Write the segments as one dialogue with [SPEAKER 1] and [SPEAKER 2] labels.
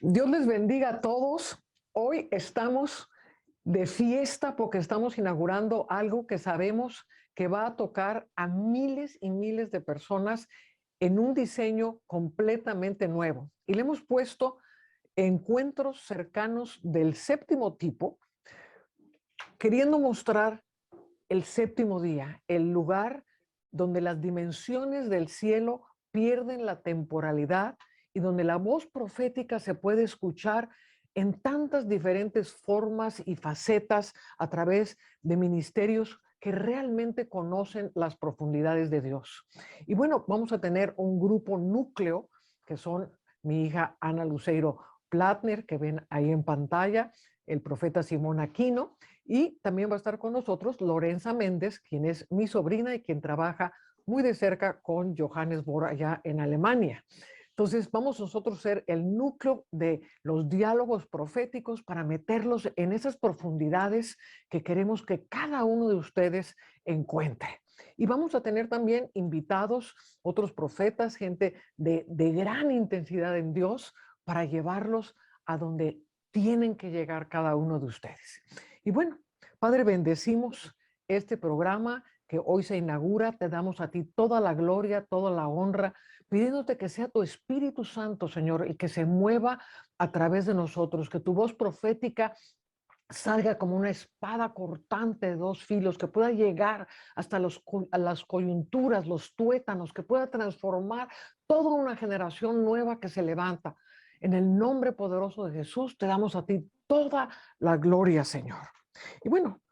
[SPEAKER 1] Dios les bendiga a todos. Hoy estamos de fiesta porque estamos inaugurando algo que sabemos que va a tocar a miles y miles de personas en un diseño completamente nuevo. Y le hemos puesto encuentros cercanos del séptimo tipo, queriendo mostrar el séptimo día, el lugar donde las dimensiones del cielo pierden la temporalidad y donde la voz profética se puede escuchar en tantas diferentes formas y facetas a través de ministerios que realmente conocen las profundidades de Dios. Y bueno, vamos a tener un grupo núcleo que son mi hija Ana Luceiro Platner, que ven ahí en pantalla, el profeta Simón Aquino, y también va a estar con nosotros Lorenza Méndez, quien es mi sobrina y quien trabaja muy de cerca con Johannes Bohr allá en Alemania. Entonces vamos nosotros a ser el núcleo de los diálogos proféticos para meterlos en esas profundidades que queremos que cada uno de ustedes encuentre. Y vamos a tener también invitados, otros profetas, gente de gran intensidad en Dios, para llevarlos a donde tienen que llegar cada uno de ustedes. Y bueno, Padre, bendecimos este programa que hoy se inaugura. Te damos a ti toda la gloria, toda la honra, pidiéndote que sea tu Espíritu Santo, Señor, y que se mueva a través de nosotros, que tu voz profética salga como una espada cortante de dos filos, que pueda llegar hasta a las coyunturas, los tuétanos, que pueda transformar toda una generación nueva que se levanta. En el nombre poderoso de Jesús, te damos a ti toda la gloria, Señor. Y bueno,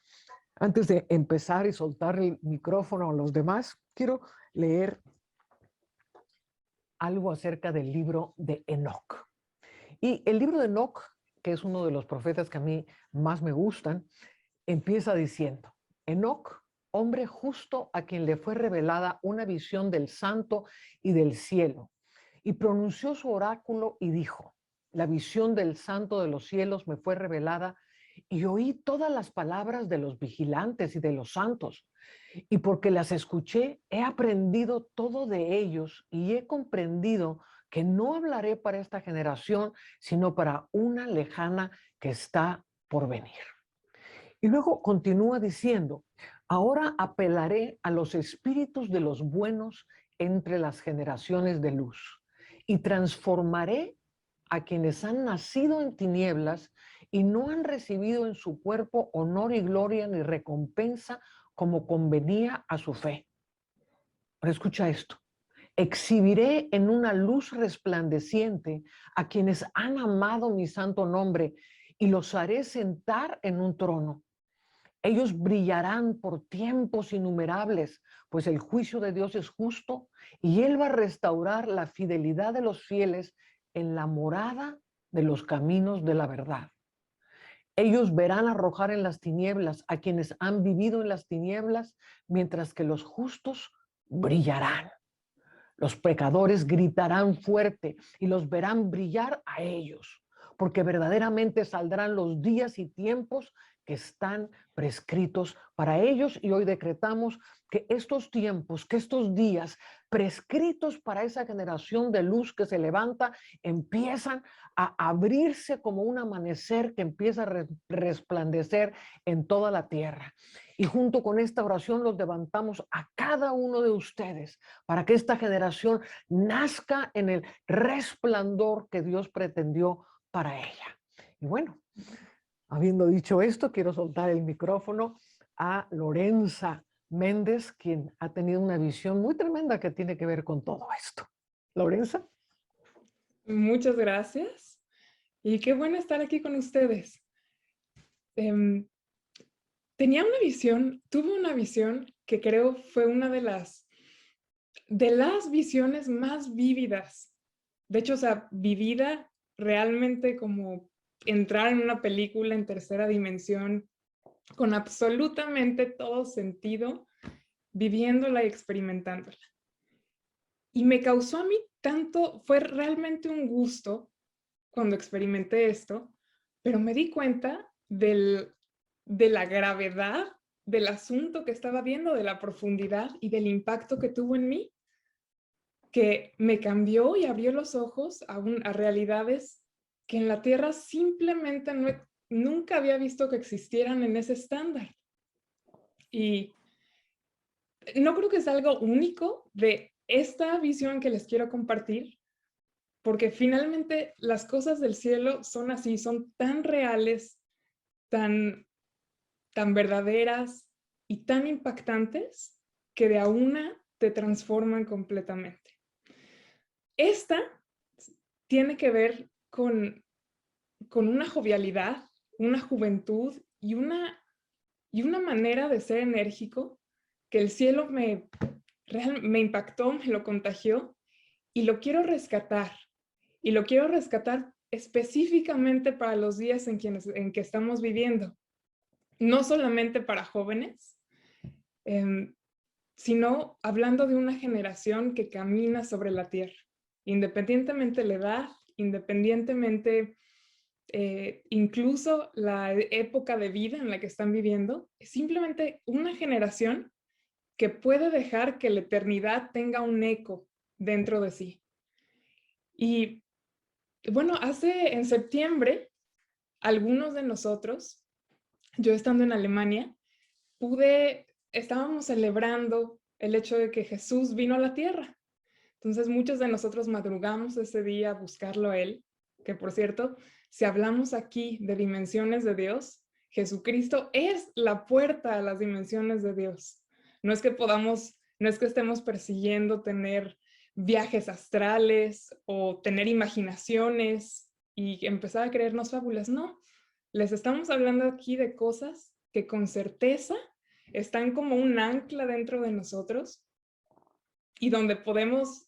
[SPEAKER 1] antes de empezar y soltar el micrófono a los demás, quiero leer algo acerca del libro de Enoc. Y el libro de Enoc, que es uno de los profetas que a mí más me gustan, empieza diciendo: Enoc, hombre justo a quien le fue revelada una visión del santo y del cielo, y pronunció su oráculo y dijo: la visión del santo de los cielos me fue revelada y oí todas las palabras de los vigilantes y de los santos. Y porque las escuché, he aprendido todo de ellos y he comprendido que no hablaré para esta generación, sino para una lejana que está por venir. Y luego continúa diciendo: ahora apelaré a los espíritus de los buenos entre las generaciones de luz y transformaré a quienes han nacido en tinieblas y no han recibido en su cuerpo honor y gloria ni recompensa como convenía a su fe. Pero escucha esto: exhibiré en una luz resplandeciente a quienes han amado mi santo nombre y los haré sentar en un trono. Ellos brillarán por tiempos innumerables, pues el juicio de Dios es justo y Él va a restaurar la fidelidad de los fieles en la morada de los caminos de la verdad. Ellos verán arrojar en las tinieblas a quienes han vivido en las tinieblas, mientras que los justos brillarán. Los pecadores gritarán fuerte y los verán brillar a ellos, porque verdaderamente saldrán los días y tiempos que están prescritos para ellos. Y hoy decretamos que estos tiempos, que estos días prescritos para esa generación de luz que se levanta, empiezan a abrirse como un amanecer que empieza a resplandecer en toda la tierra. Y junto con esta oración los levantamos a cada uno de ustedes para que esta generación nazca en el resplandor que Dios pretendió para ella. Y bueno, habiendo dicho esto, quiero soltar el micrófono a Lorenza Méndez, quien ha tenido una visión muy tremenda que tiene que ver con todo esto. Lorenza.
[SPEAKER 2] Muchas gracias. Y qué bueno estar aquí con ustedes. Tuve una visión que creo fue una de las visiones más vívidas. De hecho, o sea, vivida realmente como entrar en una película en tercera dimensión, con absolutamente todo sentido, viviéndola y experimentándola. Y me causó a mí tanto, fue realmente un gusto cuando experimenté esto, pero me di cuenta de la gravedad del asunto que estaba viendo, de la profundidad y del impacto que tuvo en mí, que me cambió y abrió los ojos a realidades que en la Tierra simplemente nunca había visto que existieran en ese estándar. Y no creo que es algo único de esta visión que les quiero compartir, porque finalmente las cosas del cielo son así, son tan reales, tan verdaderas y tan impactantes que de a una te transforman completamente. Esta tiene que ver con una jovialidad, una juventud y una manera de ser enérgico que el cielo me impactó, me lo contagió y lo quiero rescatar. Y lo quiero rescatar específicamente para los días en que estamos viviendo. No solamente para jóvenes, sino hablando de una generación que camina sobre la tierra, independientemente de la edad, independientemente incluso la época de vida en la que están viviendo, es simplemente una generación que puede dejar que la eternidad tenga un eco dentro de sí. Y bueno, en septiembre, algunos de nosotros, yo estando en Alemania, estábamos celebrando el hecho de que Jesús vino a la tierra. Entonces muchos de nosotros madrugamos ese día a buscarlo a él, que por cierto, si hablamos aquí de dimensiones de Dios, Jesucristo es la puerta a las dimensiones de Dios. No es que estemos persiguiendo tener viajes astrales o tener imaginaciones y empezar a creernos fábulas, no. Les estamos hablando aquí de cosas que con certeza están como un ancla dentro de nosotros y donde podemos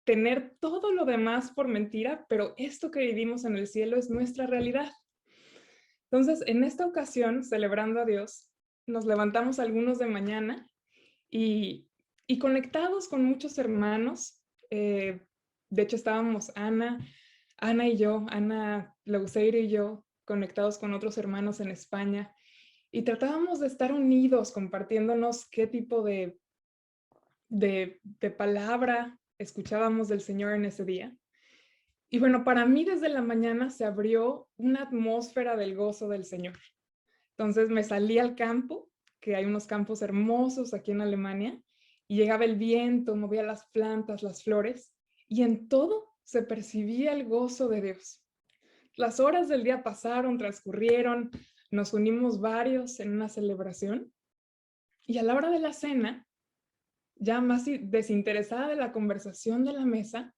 [SPEAKER 2] tener todo lo demás por mentira, pero esto que vivimos en el cielo es nuestra realidad. Entonces, en esta ocasión, celebrando a Dios, nos levantamos algunos de mañana y conectados con muchos hermanos. De hecho, estábamos Ana y yo, Ana Leuseiro y yo, conectados con otros hermanos en España, y tratábamos de estar unidos, compartiéndonos qué tipo de palabra escuchábamos del Señor en ese día. Y bueno, para mí desde la mañana se abrió una atmósfera del gozo del Señor. Entonces me salí al campo, que hay unos campos hermosos aquí en Alemania, y llegaba el viento, movía las plantas, las flores, y en todo se percibía el gozo de Dios. Las horas del día pasaron, transcurrieron, nos unimos varios en una celebración, y a la hora de la cena, ya más desinteresada de la conversación de la mesa,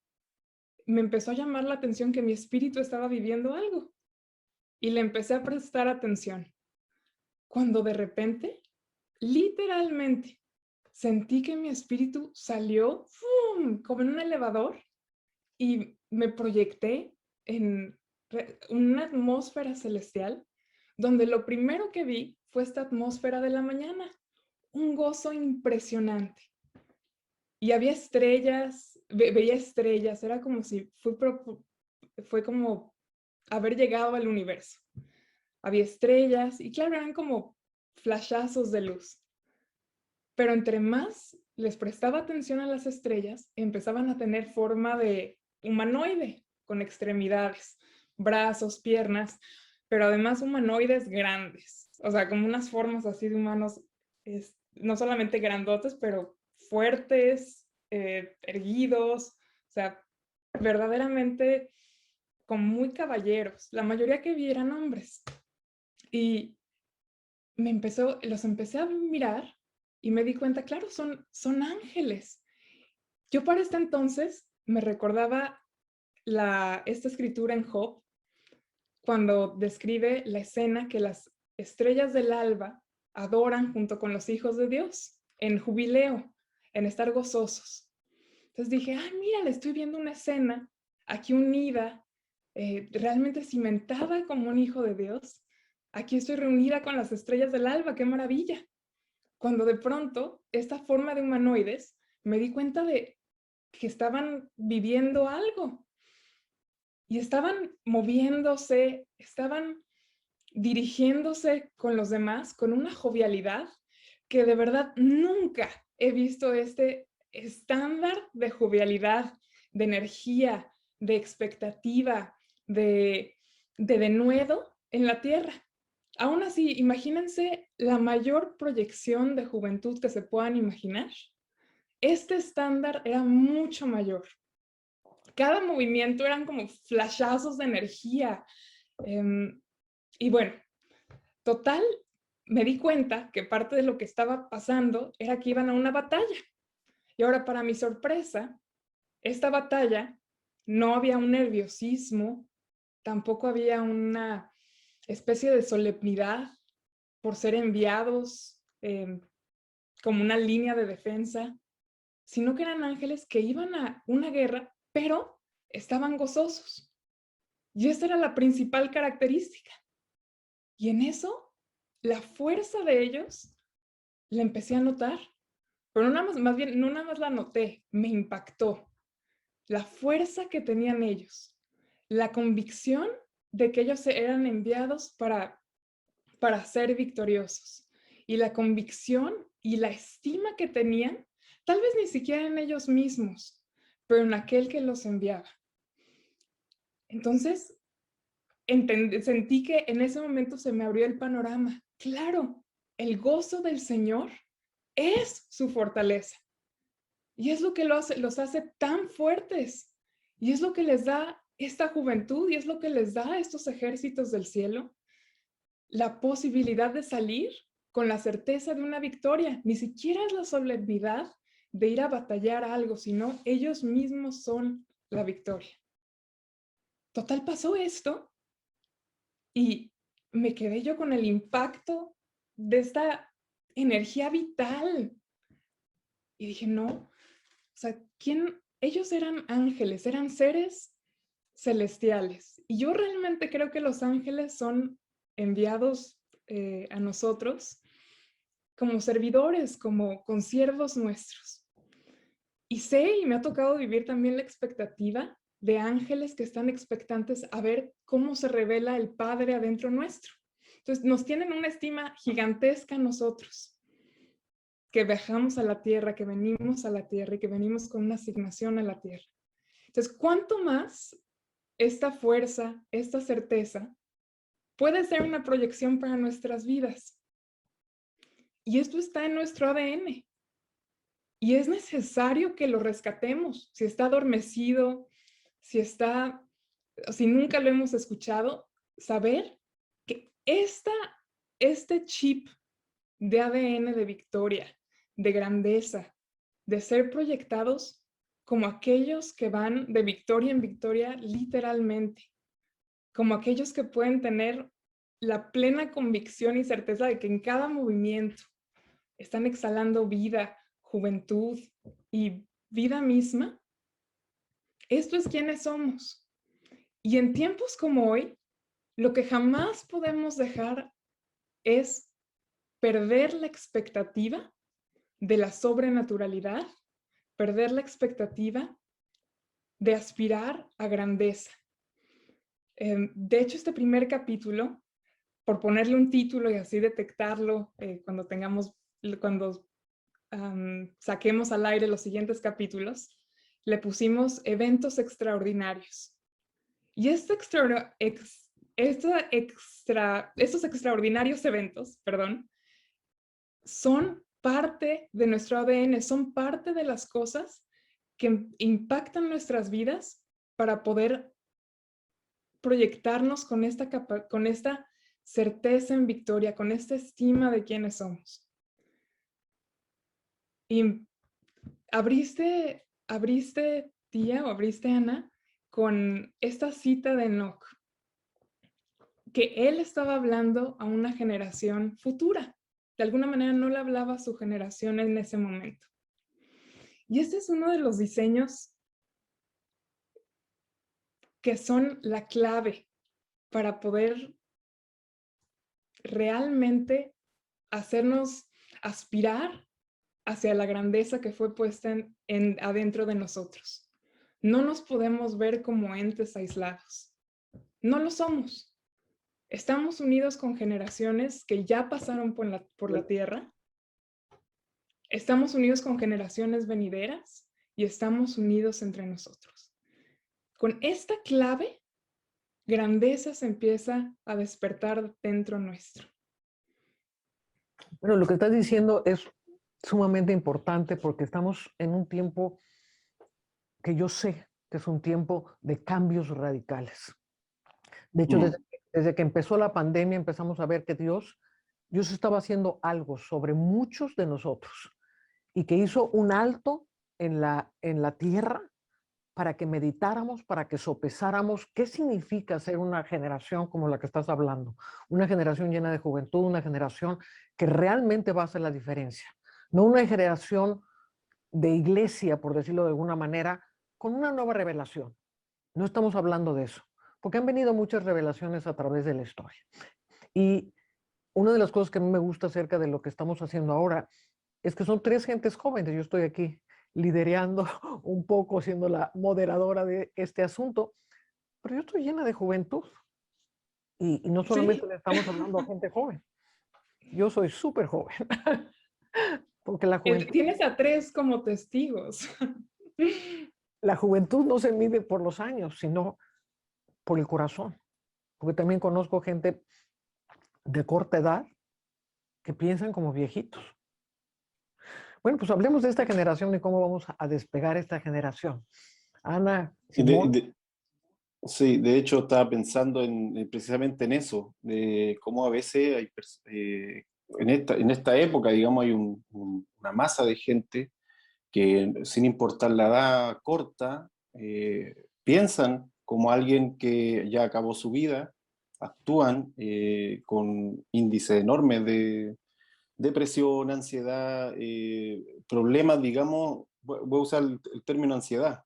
[SPEAKER 2] me empezó a llamar la atención que mi espíritu estaba viviendo algo, y le empecé a prestar atención. Cuando de repente, literalmente, sentí que mi espíritu salió ¡fum!, como en un elevador y me proyecté en una atmósfera celestial donde lo primero que vi fue esta atmósfera de la mañana, un gozo impresionante. Y había estrellas, veía estrellas, era como si fue como haber llegado al universo. Había estrellas y claro, eran como flashazos de luz. Pero entre más les prestaba atención a las estrellas, empezaban a tener forma de humanoide, con extremidades, brazos, piernas, pero además humanoides grandes. O sea, como unas formas así de humanos, no solamente grandotes, pero fuertes, erguidos, o sea, verdaderamente como muy caballeros. La mayoría que vi eran hombres. Y los empecé a mirar y me di cuenta, claro, son ángeles. Yo para este entonces me recordaba esta escritura en Job, cuando describe la escena que las estrellas del alba adoran junto con los hijos de Dios, en jubileo, en estar gozosos. Entonces dije, ay, mira, le estoy viendo una escena aquí unida, realmente cimentada como un hijo de Dios. Aquí estoy reunida con las estrellas del alba, qué maravilla. Cuando de pronto, esta forma de humanoides, me di cuenta de que estaban viviendo algo. Y estaban moviéndose, estaban dirigiéndose con los demás con una jovialidad que de verdad nunca he visto este estándar de jovialidad, de energía, de expectativa, de de denuedo en la tierra. Aún así, imagínense la mayor proyección de juventud que se puedan imaginar. Este estándar era mucho mayor. Cada movimiento eran como flashazos de energía. Y bueno, total, me di cuenta que parte de lo que estaba pasando era que iban a una batalla. Y ahora, para mi sorpresa, esta batalla no había un nerviosismo, tampoco había una especie de solemnidad por ser enviados como una línea de defensa, sino que eran ángeles que iban a una guerra, pero estaban gozosos. Y esta era la principal característica. Y en eso, la fuerza de ellos la empecé a notar. Pero no nada más la noté, me impactó. La fuerza que tenían ellos, la convicción de que ellos eran enviados para ser victoriosos, y la convicción y la estima que tenían, tal vez ni siquiera en ellos mismos, pero en aquel que los enviaba. Entonces, sentí que en ese momento se me abrió el panorama. Claro, el gozo del Señor es su fortaleza. Y es lo que los hace tan fuertes. Y es lo que les da esta juventud, y es lo que les da a estos ejércitos del cielo la posibilidad de salir con la certeza de una victoria. Ni siquiera es la solemnidad de ir a batallar algo, sino ellos mismos son la victoria. Total, pasó esto y me quedé yo con el impacto de esta energía vital. Y dije, no, o sea, ellos eran ángeles, eran seres celestiales. Y yo realmente creo que los ángeles son enviados a nosotros como servidores, como consiervos nuestros. Y sé, y me ha tocado vivir también la expectativa de ángeles que están expectantes a ver cómo se revela el Padre adentro nuestro. Entonces, nos tienen una estima gigantesca nosotros, que viajamos a la tierra, que venimos a la tierra y que venimos con una asignación a la tierra. Entonces, ¿cuánto más esta fuerza, esta certeza, puede ser una proyección para nuestras vidas? Y esto está en nuestro ADN. Y es necesario que lo rescatemos. Si está adormecido, si nunca lo hemos escuchado, saber que este chip de ADN de victoria, de grandeza, de ser proyectados como aquellos que van de victoria en victoria literalmente, como aquellos que pueden tener la plena convicción y certeza de que en cada movimiento están exhalando vida, juventud y vida misma. Esto es quienes somos. Y en tiempos como hoy, lo que jamás podemos dejar es perder la expectativa de la sobrenaturalidad, perder la expectativa de aspirar a grandeza. De hecho, este primer capítulo, por ponerle un título y así detectarlo cuando saquemos al aire los siguientes capítulos, le pusimos eventos extraordinarios. Y estos extraordinarios eventos, son parte de nuestro ADN, son parte de las cosas que impactan nuestras vidas para poder proyectarnos con esta certeza en victoria, con esta estima de quiénes somos. Y abriste, tía, o abriste, Ana, con esta cita de Enoch, que él estaba hablando a una generación futura. De alguna manera no le hablaba a su generación en ese momento. Y este es uno de los diseños que son la clave para poder realmente hacernos aspirar hacia la grandeza que fue puesta adentro de nosotros. No nos podemos ver como entes aislados. No lo somos. Estamos unidos con generaciones que ya pasaron por la tierra. Estamos unidos con generaciones venideras y estamos unidos entre nosotros. Con esta clave, grandeza se empieza a despertar dentro nuestro.
[SPEAKER 1] Bueno, lo que estás diciendo es sumamente importante porque estamos en un tiempo que yo sé que es un tiempo de cambios radicales. De hecho, desde que empezó la pandemia empezamos a ver que Dios estaba haciendo algo sobre muchos de nosotros y que hizo un alto en la tierra para que meditáramos, para que sopesáramos qué significa ser una generación como la que estás hablando, una generación llena de juventud, una generación que realmente va a hacer la diferencia, no una generación de iglesia, por decirlo de alguna manera, con una nueva revelación. No estamos hablando de eso, porque han venido muchas revelaciones a través de la historia. Y una de las cosas que a mí me gusta acerca de lo que estamos haciendo ahora es que son tres gentes jóvenes. Yo estoy aquí liderando un poco, siendo la moderadora de este asunto, pero yo estoy llena de juventud. Y no solamente
[SPEAKER 2] Sí,
[SPEAKER 1] le estamos hablando a gente joven, yo soy súper joven, porque
[SPEAKER 2] tienes a tres como testigos.
[SPEAKER 1] la juventud no se mide por los años, sino por el corazón. Porque también conozco gente de corta edad que piensan como viejitos. Bueno, pues hablemos de esta generación y cómo vamos a despegar esta generación. Ana,
[SPEAKER 3] Y de-
[SPEAKER 1] Simón.
[SPEAKER 3] de- sí, de hecho estaba pensando precisamente en eso, de cómo a veces en esta época, digamos, hay una masa de gente que sin importar la edad corta, piensan como alguien que ya acabó su vida, actúan con índices enormes de depresión, ansiedad, problemas, digamos, voy a usar el término ansiedad,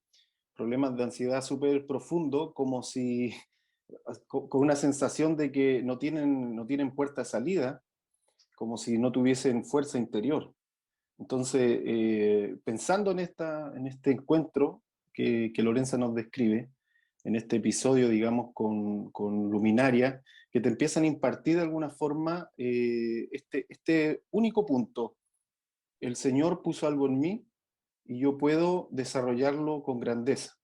[SPEAKER 3] problemas de ansiedad súper profundo, como si con una sensación de que no tienen puerta de salida, como si no tuviesen fuerza interior. Entonces, pensando en este encuentro que Lorenza nos describe, en este episodio, digamos, con Luminaria, que te empiezan a impartir de alguna forma este único punto. El Señor puso algo en mí y yo puedo desarrollarlo con grandeza.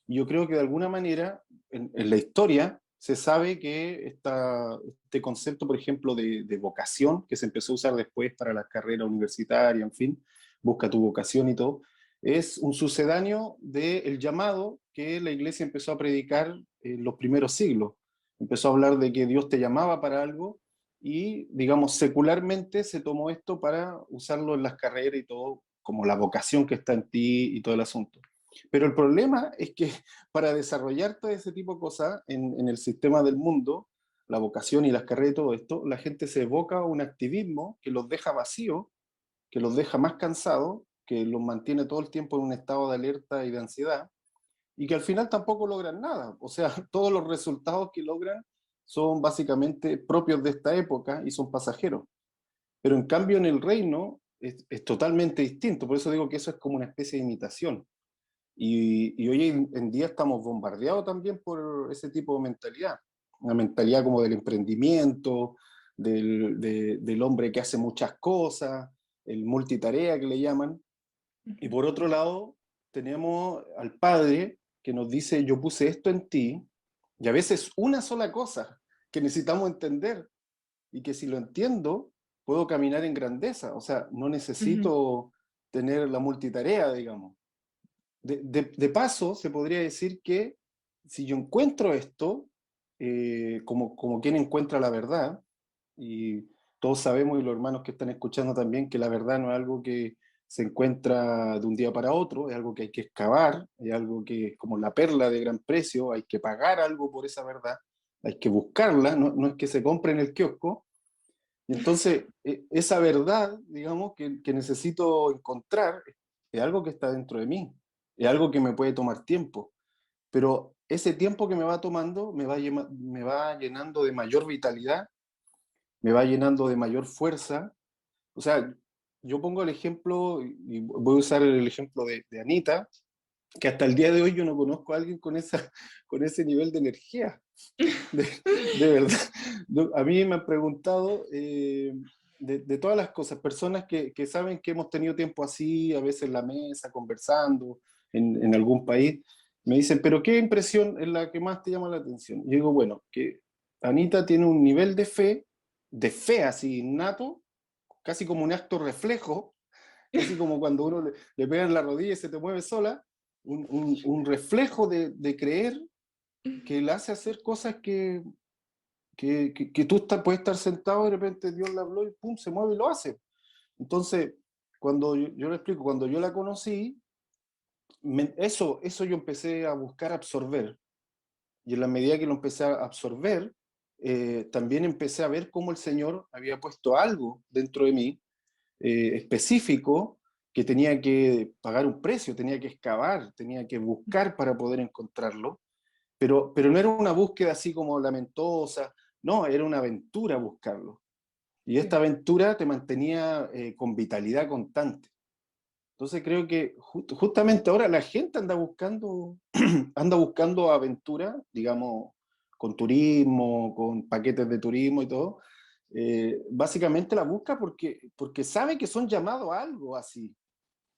[SPEAKER 3] Y yo creo que de alguna manera, en la historia, se sabe que este concepto, por ejemplo, de vocación, que se empezó a usar después para la carrera universitaria, en fin, busca tu vocación y todo, es un sucedáneo del llamado que la iglesia empezó a predicar en los primeros siglos. Empezó a hablar de que Dios te llamaba para algo y, digamos, secularmente se tomó esto para usarlo en las carreras y todo, como la vocación que está en ti y todo el asunto. Pero el problema es que para desarrollar todo ese tipo de cosas en el sistema del mundo, la vocación y las carreras y todo esto, la gente se evoca a un activismo que los deja vacíos, que los deja más cansados, que los mantiene todo el tiempo en un estado de alerta y de ansiedad, y que al final tampoco logran nada. O sea, todos los resultados que logran son básicamente propios de esta época y son pasajeros. Pero en cambio en el reino es totalmente distinto, por eso digo que eso es como una especie de imitación. Y hoy en día estamos bombardeados también por ese tipo de mentalidad, una mentalidad como del emprendimiento, del hombre que hace muchas cosas, el multitarea que le llaman. Y por otro lado, tenemos al Padre que nos dice, yo puse esto en ti, y a veces una sola cosa que necesitamos entender, y que si lo entiendo, puedo caminar en grandeza. O sea, no necesito tener la multitarea, digamos. De paso, se podría decir que si yo encuentro esto, como quien encuentra la verdad, y todos sabemos, y los hermanos que están escuchando también, que la verdad no es algo que se encuentra de un día para otro, es algo que hay que excavar, es algo que es como la perla de gran precio, hay que pagar algo por esa verdad, hay que buscarla, no es que se compre en el kiosco. Y entonces, esa verdad, digamos, que necesito encontrar, es algo que está dentro de mí, es algo que me puede tomar tiempo, pero ese tiempo que me va tomando me va llenando de mayor vitalidad, me va llenando de mayor fuerza. O sea, yo pongo el ejemplo, y voy a usar el ejemplo de Anita, que hasta el día de hoy yo no conozco a alguien con ese nivel de energía. De, de verdad. A mí me han preguntado de todas las cosas, personas que saben que hemos tenido tiempo así, a veces en la mesa, conversando en algún país, me dicen, pero ¿qué impresión es la que más te llama la atención? Y digo, bueno, que Anita tiene un nivel de fe así innato, casi como un acto reflejo, casi como cuando uno le pega en la rodilla y se te mueve sola, un reflejo de creer que le hace hacer cosas que tú puedes estar sentado y de repente Dios le habló y pum, se mueve y lo hace. Entonces, cuando yo le explico, cuando yo la conocí, eso yo empecé a buscar absorber. Y en la medida que lo empecé a absorber, también empecé a ver cómo el Señor había puesto algo dentro de mí específico que tenía que pagar un precio, tenía que excavar, tenía que buscar para poder encontrarlo. Pero no era una búsqueda así como lamentosa, no, era una aventura buscarlo. Y esta aventura te mantenía con vitalidad constante. Entonces creo que justamente ahora la gente anda buscando aventura, digamos, con turismo, con paquetes de turismo y todo. Básicamente la busca porque sabe que son llamados a algo así,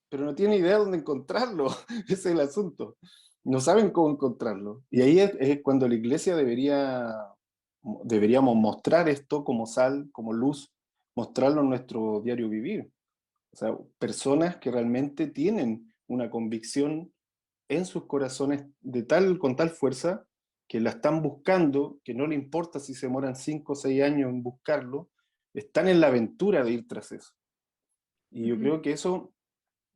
[SPEAKER 3] pero no tiene idea dónde encontrarlo. Ese es el asunto. No saben cómo encontrarlo. Y ahí es cuando la iglesia deberíamos mostrar esto como sal, como luz, mostrarlo en nuestro diario vivir. O sea, personas que realmente tienen una convicción en sus corazones con tal fuerza que la están buscando, que no le importa si se demoran 5 o 6 años en buscarlo, están en la aventura de ir tras eso. Y yo creo que eso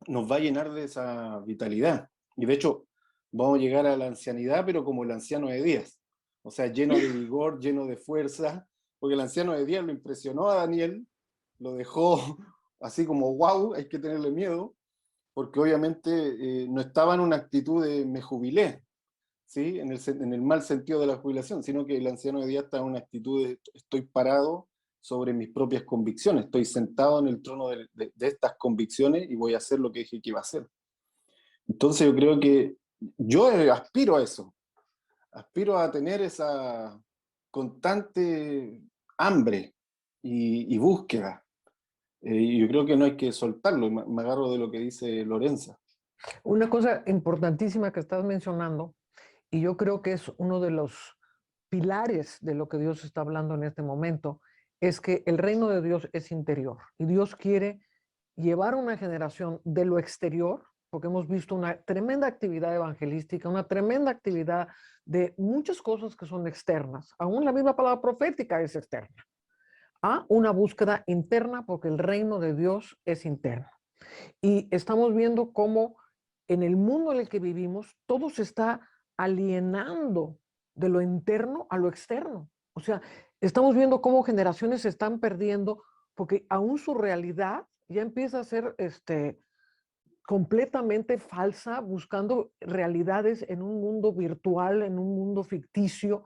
[SPEAKER 3] nos va a llenar de esa vitalidad. Y de hecho, vamos a llegar a la ancianidad, pero como el anciano de Díaz. O sea, lleno de vigor, lleno de fuerza, porque el anciano de Díaz lo impresionó a Daniel, lo dejó así como, wow, hay que tenerle miedo, porque obviamente no estaba en una actitud de me jubilé, ¿sí? En el mal sentido de la jubilación, sino que el anciano de Díaz está en una actitud de estoy parado sobre mis propias convicciones, estoy sentado en el trono de estas convicciones y voy a hacer lo que dije que iba a hacer. Entonces yo creo que yo aspiro a eso, aspiro a tener esa constante hambre y búsqueda. Y yo creo que no hay que soltarlo, me agarro de lo que dice Lorenza.
[SPEAKER 1] Una cosa importantísima que estás mencionando, y yo creo que es uno de los pilares de lo que Dios está hablando en este momento, es que el reino de Dios es interior y Dios quiere llevar una generación de lo exterior, porque hemos visto una tremenda actividad evangelística, una tremenda actividad de muchas cosas que son externas. Aún la misma palabra profética es externa. A una búsqueda interna, porque el reino de Dios es interno. Y estamos viendo cómo en el mundo en el que vivimos todo se está alienando de lo interno a lo externo. O sea, estamos viendo cómo generaciones se están perdiendo porque aún su realidad ya empieza a ser completamente falsa, buscando realidades en un mundo virtual, en un mundo ficticio,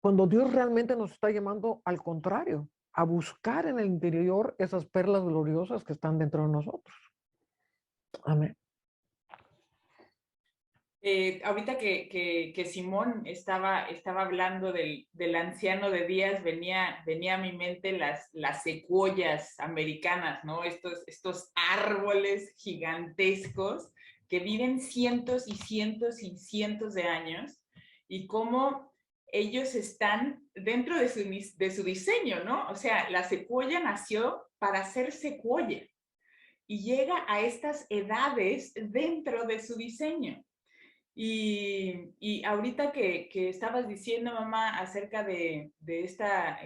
[SPEAKER 1] cuando Dios realmente nos está llamando al contrario, a buscar en el interior esas perlas gloriosas que están dentro de nosotros. Amén.
[SPEAKER 4] Ahorita que Simón estaba hablando del anciano de Díaz, venía a mi mente las secuoyas americanas, ¿no? Estos árboles gigantescos que viven cientos y cientos y cientos de años, y cómo ellos están dentro de su diseño, ¿no? O sea, la secuoya nació para ser secuoya y llega a estas edades dentro de su diseño. Y ahorita que estabas diciendo, mamá, acerca de esta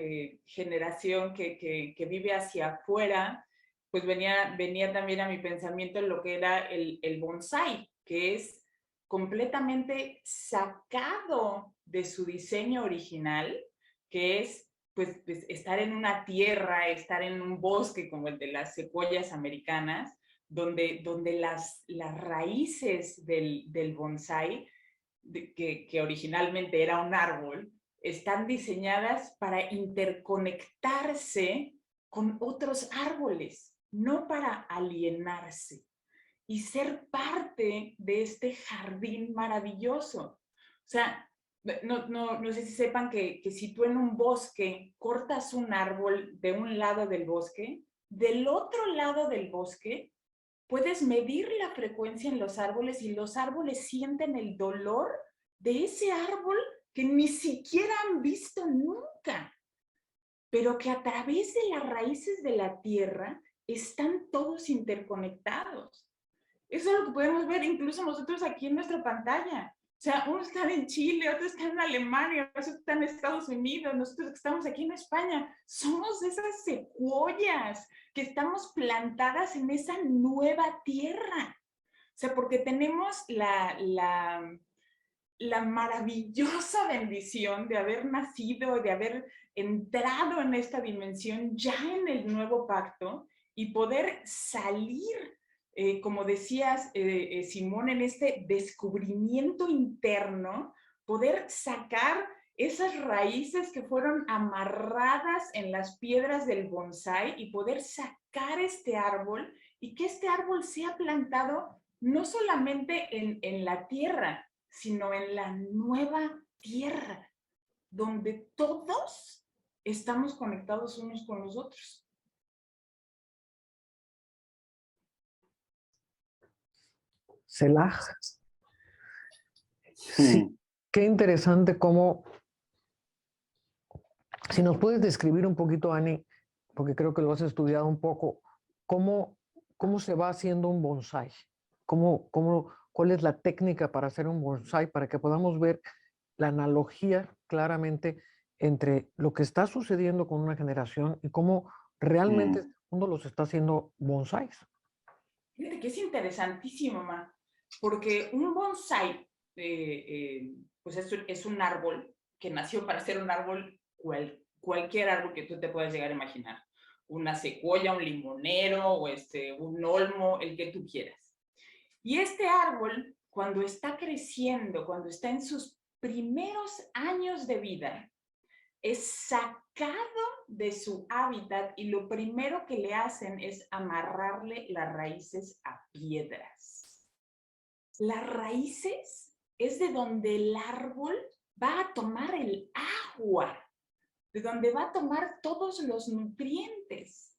[SPEAKER 4] generación que vive hacia afuera, pues venía también a mi pensamiento lo que era el bonsái, que es completamente sacado de su diseño original, que es pues estar en una tierra, estar en un bosque como el de las secuoyas americanas, donde las raíces del bonsái, que originalmente era un árbol, están diseñadas para interconectarse con otros árboles, no para alienarse, y ser parte de este jardín maravilloso. O sea, no sé si sepan que si tú en un bosque cortas un árbol de un lado del bosque, del otro lado del bosque puedes medir la frecuencia en los árboles y los árboles sienten el dolor de ese árbol que ni siquiera han visto nunca, pero que a través de las raíces de la tierra están todos interconectados. Eso es lo que podemos ver incluso nosotros aquí en nuestra pantalla. O sea, uno está en Chile, otro está en Alemania, otro está en Estados Unidos, nosotros que estamos aquí en España. Somos esas secuoyas que estamos plantadas en esa nueva tierra. O sea, porque tenemos la maravillosa bendición de haber nacido, de haber entrado en esta dimensión ya en el nuevo pacto y poder salir, como decías, Simón, en este descubrimiento interno, poder sacar esas raíces que fueron amarradas en las piedras del bonsái y poder sacar este árbol y que este árbol sea plantado no solamente en la tierra, sino en la nueva tierra, donde todos estamos conectados unos con los otros.
[SPEAKER 1] Selah. Sí, qué interesante cómo, si nos puedes describir un poquito, Ani, porque creo que lo has estudiado un poco, cómo se va haciendo un bonsái, cuál es la técnica para hacer un bonsái, para que podamos ver la analogía claramente entre lo que está sucediendo con una generación y cómo realmente uno los está haciendo bonsáis.
[SPEAKER 4] Fíjate que es interesantísimo, mamá, porque un bonsái, pues es un árbol que nació para ser un árbol, cualquier árbol que tú te puedas llegar a imaginar. Una secuoya, un limonero, o un olmo, el que tú quieras. Y este árbol, cuando está creciendo, cuando está en sus primeros años de vida, es sacado de su hábitat y lo primero que le hacen es amarrarle las raíces a piedras. Las raíces es de donde el árbol va a tomar el agua, de donde va a tomar todos los nutrientes.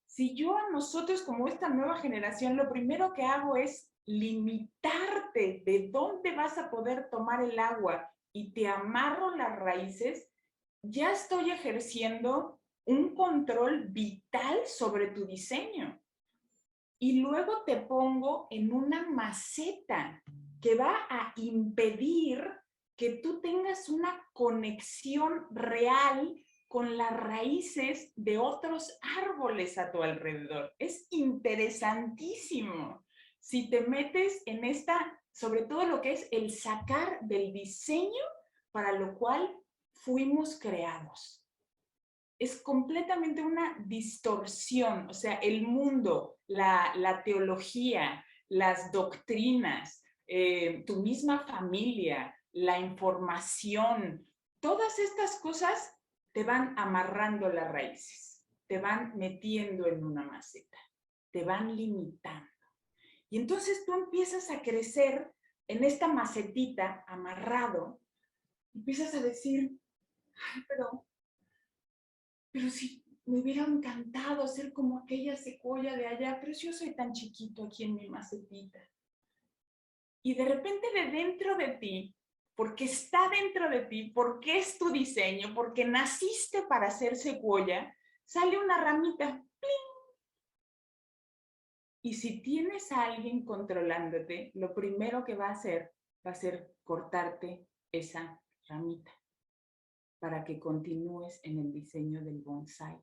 [SPEAKER 4] Si yo a nosotros como esta nueva generación, lo primero que hago es limitarte de dónde vas a poder tomar el agua y te amarro las raíces, ya estoy ejerciendo un control vital sobre tu diseño. Y luego te pongo en una maceta que va a impedir que tú tengas una conexión real con las raíces de otros árboles a tu alrededor. Es interesantísimo. Si te metes en esta, sobre todo lo que es el sacar del diseño para lo cual fuimos creados. Es completamente una distorsión, o sea, el mundo, la teología, las doctrinas, tu misma familia, la información, todas estas cosas te van amarrando las raíces, te van metiendo en una maceta, te van limitando. Y entonces tú empiezas a crecer en esta macetita amarrado, empiezas a decir, ay, pero si me hubiera encantado ser como aquella secuoya de allá, pero yo soy tan chiquito aquí en mi macetita. Y de repente de dentro de ti, porque está dentro de ti, porque es tu diseño, porque naciste para ser secuoya, sale una ramita. ¡Pling! Y si tienes a alguien controlándote, lo primero que va a ser cortarte esa ramita para que continúes en el diseño del bonsái.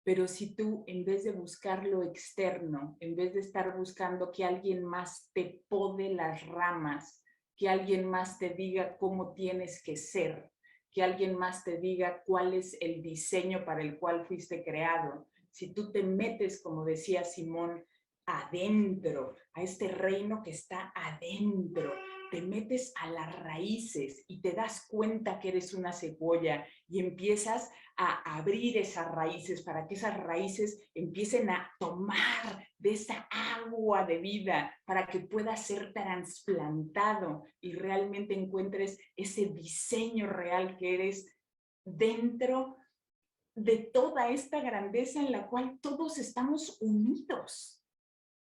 [SPEAKER 4] Pero si tú, en vez de buscar lo externo, en vez de estar buscando que alguien más te pode las ramas, que alguien más te diga cómo tienes que ser, que alguien más te diga cuál es el diseño para el cual fuiste creado, si tú te metes, como decía Simón, adentro, a este reino que está adentro, te metes a las raíces y te das cuenta que eres una secuoya y empiezas a abrir esas raíces para que esas raíces empiecen a tomar de esa agua de vida para que pueda ser trasplantado y realmente encuentres ese diseño real que eres dentro de toda esta grandeza en la cual todos estamos unidos.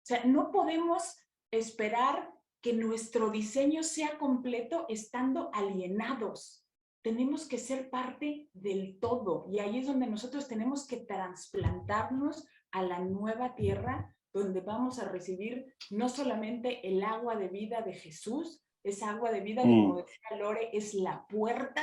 [SPEAKER 4] O sea, no podemos esperar que nuestro diseño sea completo estando alienados. Tenemos que ser parte del todo, y ahí es donde nosotros tenemos que trasplantarnos a la nueva tierra, donde vamos a recibir no solamente el agua de vida de Jesús, esa agua de vida que, como decía Lore, es la puerta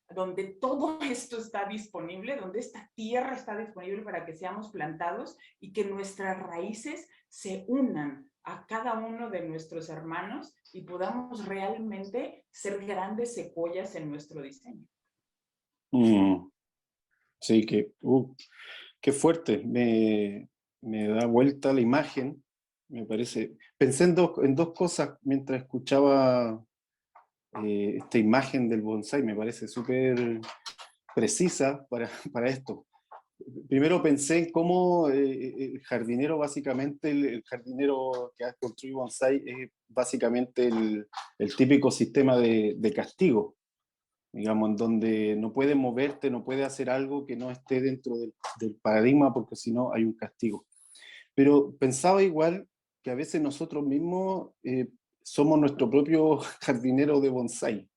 [SPEAKER 4] donde todo esto está disponible, donde esta tierra está disponible para que seamos plantados y que nuestras raíces se unan a cada uno de nuestros hermanos y podamos realmente ser grandes secuoyas en nuestro diseño.
[SPEAKER 3] Sí, qué fuerte. Me da vuelta la imagen, me parece. Pensé en dos cosas mientras escuchaba esta imagen del bonsái, me parece súper precisa para esto. Primero pensé en cómo el jardinero, básicamente, el jardinero que ha construido bonsái es básicamente el típico sistema de castigo, digamos, en donde no puedes moverte, no puedes hacer algo que no esté dentro del paradigma, porque si no hay un castigo. Pero pensaba igual que a veces nosotros mismos somos nuestro propio jardinero de bonsái.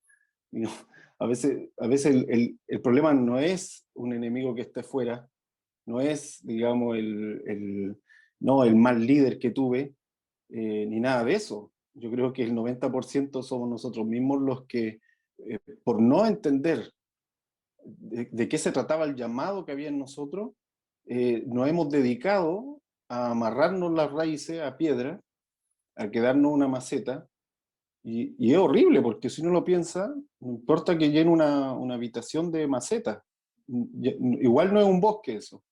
[SPEAKER 3] A veces el problema no es un enemigo que esté fuera, no es, digamos, el mal líder que tuve, ni nada de eso. Yo creo que el 90% somos nosotros mismos los que, por no entender de qué se trataba el llamado que había en nosotros, nos hemos dedicado a amarrarnos las raíces a piedra, a quedarnos una maceta, y es horrible, porque si uno lo piensa, no importa que llene una habitación de maceta, igual no es un bosque eso,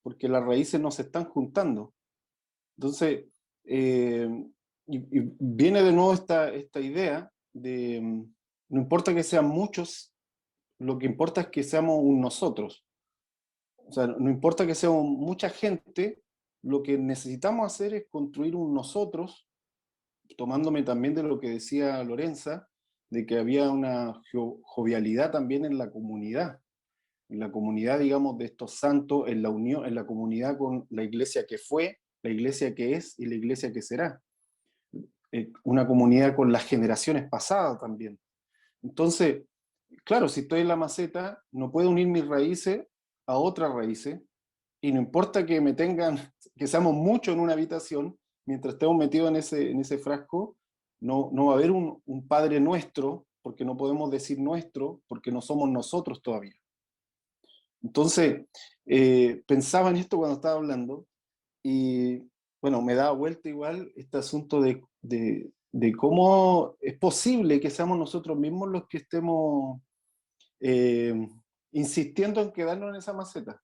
[SPEAKER 3] porque las raíces no se están juntando. Entonces, y viene de nuevo esta idea de, no importa que sean muchos, lo que importa es que seamos un nosotros. O sea, no importa que seamos mucha gente, lo que necesitamos hacer es construir un nosotros, tomándome también de lo que decía Lorenza, de que había una jovialidad también en la comunidad, digamos, de estos santos, en la unión, en la comunidad con la iglesia que fue, la iglesia que es y la iglesia que será. Una comunidad con las generaciones pasadas también. Entonces, claro, si estoy en la maceta, no puedo unir mis raíces a otras raíces, y no importa que me tengan, que seamos muchos en una habitación, mientras estemos metidos en ese frasco, no va a haber un Padre nuestro, porque no podemos decir nuestro, porque no somos nosotros todavía. Entonces, pensaba en esto cuando estaba hablando, y bueno, me da vuelta igual este asunto de cómo es posible que seamos nosotros mismos los que estemos insistiendo en quedarnos en esa maceta,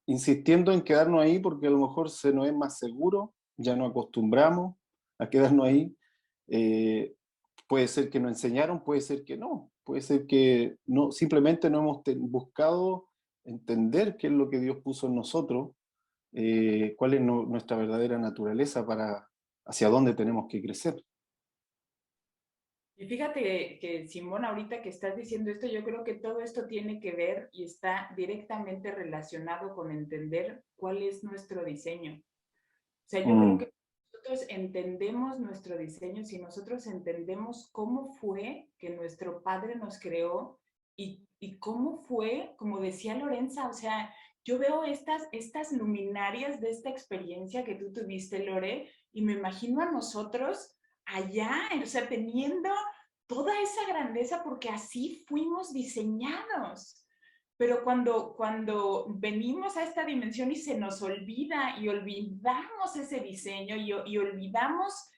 [SPEAKER 3] insistiendo en quedarnos ahí porque a lo mejor se nos es más seguro, ya nos acostumbramos a quedarnos ahí. Puede ser que nos enseñaron, puede ser que no, puede ser que no, simplemente no hemos buscado entender qué es lo que Dios puso en nosotros, cuál es nuestra verdadera naturaleza, hacia dónde tenemos que crecer.
[SPEAKER 4] Y fíjate que Simón, ahorita que estás diciendo esto, yo creo que todo esto tiene que ver y está directamente relacionado con entender cuál es nuestro diseño. O sea, yo creo que nosotros entendemos nuestro diseño si nosotros entendemos cómo fue que nuestro Padre nos creó y cómo fue, como decía Lorenza, o sea, yo veo estas luminarias de esta experiencia que tú tuviste, Lore, y me imagino a nosotros allá, o sea, teniendo toda esa grandeza porque así fuimos diseñados. Pero cuando venimos a esta dimensión y se nos olvida y olvidamos ese diseño y olvidamos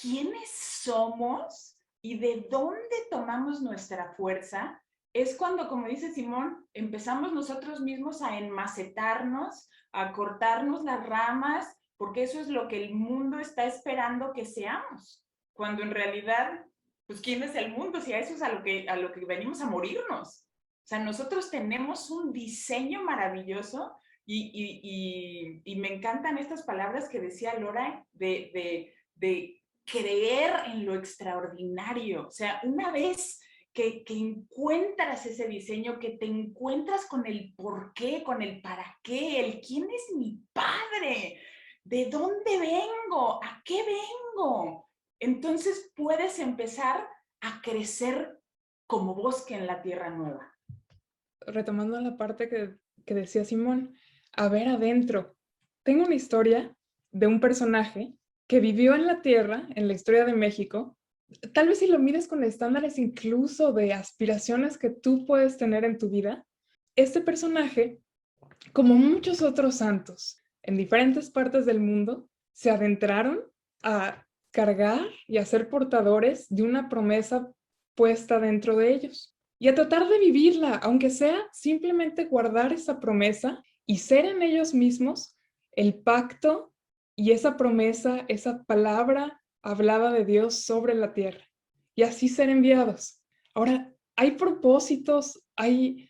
[SPEAKER 4] quiénes somos y de dónde tomamos nuestra fuerza, es cuando, como dice Simón, empezamos nosotros mismos a enmacetarnos, a cortarnos las ramas, porque eso es lo que el mundo está esperando que seamos. Cuando en realidad, pues, ¿quién es el mundo? Si a eso es a lo que venimos a morirnos. O sea, nosotros tenemos un diseño maravilloso y me encantan estas palabras que decía Lora de creer en lo extraordinario. O sea, una vez que encuentras ese diseño, que te encuentras con el por qué, con el para qué, el quién es mi padre, de dónde vengo, a qué vengo. Entonces puedes empezar a crecer como bosque en la tierra nueva.
[SPEAKER 2] Retomando la parte que decía Simón, a ver adentro. Tengo una historia de un personaje que vivió en la tierra, en la historia de México. Tal vez si lo mides con estándares incluso de aspiraciones que tú puedes tener en tu vida, este personaje, como muchos otros santos en diferentes partes del mundo, se adentraron a cargar y a ser portadores de una promesa puesta dentro de ellos y a tratar de vivirla, aunque sea simplemente guardar esa promesa y ser en ellos mismos el pacto y esa promesa, esa palabra hablada de Dios sobre la tierra y así ser enviados. Ahora, hay propósitos, hay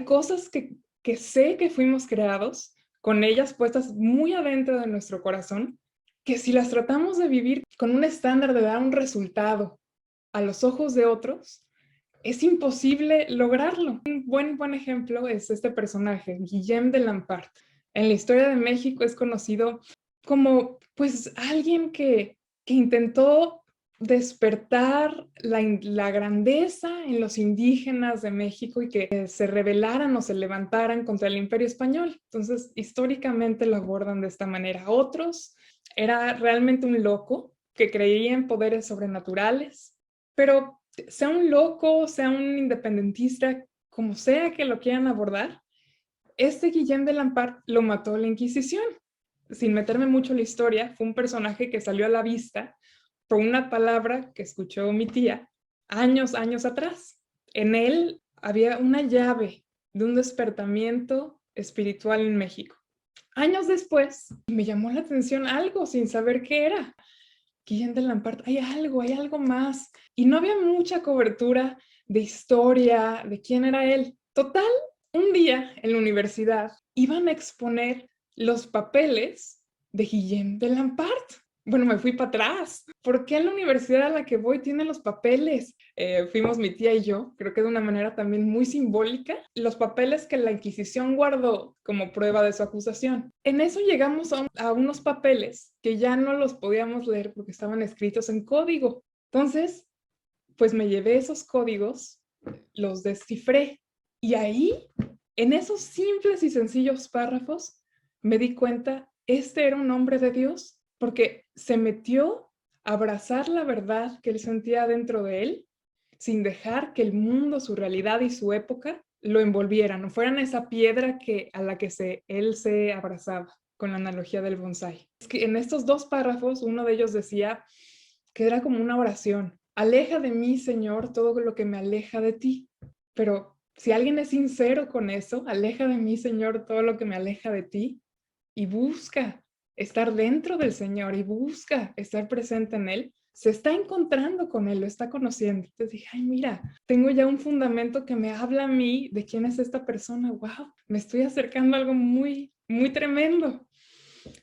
[SPEAKER 2] cosas que sé que fuimos creados, con ellas puestas muy adentro de nuestro corazón, que si las tratamos de vivir con un estándar de dar un resultado a los ojos de otros, es imposible lograrlo. Un buen ejemplo es este personaje, Guillem de Lampart. En la historia de México es conocido como pues alguien que intentó despertar la grandeza en los indígenas de México y que se rebelaran o se levantaran contra el Imperio Español. Entonces, históricamente lo abordan de esta manera. Otros, era realmente un loco que creía en poderes sobrenaturales, pero sea un loco, sea un independentista, como sea que lo quieran abordar, este Guillem de Lampart lo mató la Inquisición. Sin meterme mucho en la historia, fue un personaje que salió a la vista por una palabra que escuchó mi tía años atrás. En él había una llave de un despertamiento espiritual en México. Años después, me llamó la atención algo sin saber qué era. Guillem de Lampart, hay algo más. Y no había mucha cobertura de historia, de quién era él. Total, un día en la universidad iban a exponer los papeles de Guillem de Lampart. Bueno, me fui para atrás. ¿Por qué en la universidad a la que voy tiene los papeles? Fuimos mi tía y yo, creo que de una manera también muy simbólica, los papeles que la Inquisición guardó como prueba de su acusación. En eso llegamos a unos papeles que ya no los podíamos leer porque estaban escritos en código. Entonces, pues me llevé esos códigos, los descifré y ahí, en esos simples y sencillos párrafos, me di cuenta, este era un hombre de Dios porque se metió a abrazar la verdad que él sentía dentro de él sin dejar que el mundo, su realidad y su época lo envolvieran, no fueran esa piedra a la que él se abrazaba, con la analogía del bonsái. Es que en estos dos párrafos, uno de ellos decía que era como una oración. Aleja de mí, Señor, todo lo que me aleja de ti. Pero si alguien es sincero con eso, aleja de mí, Señor, todo lo que me aleja de ti, y busca estar dentro del Señor y busca estar presente en Él, se está encontrando con Él, lo está conociendo. Entonces dije, ay, mira, tengo ya un fundamento que me habla a mí de quién es esta persona. Wow, me estoy acercando a algo muy, muy tremendo.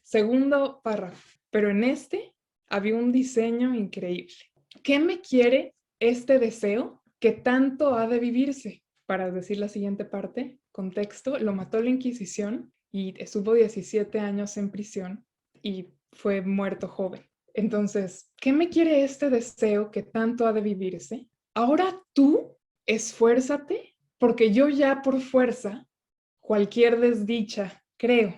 [SPEAKER 2] Segundo párrafo, pero en este había un diseño increíble. ¿Qué me quiere este deseo que tanto ha de vivirse? Para decir la siguiente parte, contexto, lo mató la Inquisición y estuvo 17 años en prisión y fue muerto joven. Entonces, ¿qué me quiere este deseo que tanto ha de vivirse? Ahora tú esfuérzate, porque yo ya por fuerza, cualquier desdicha, creo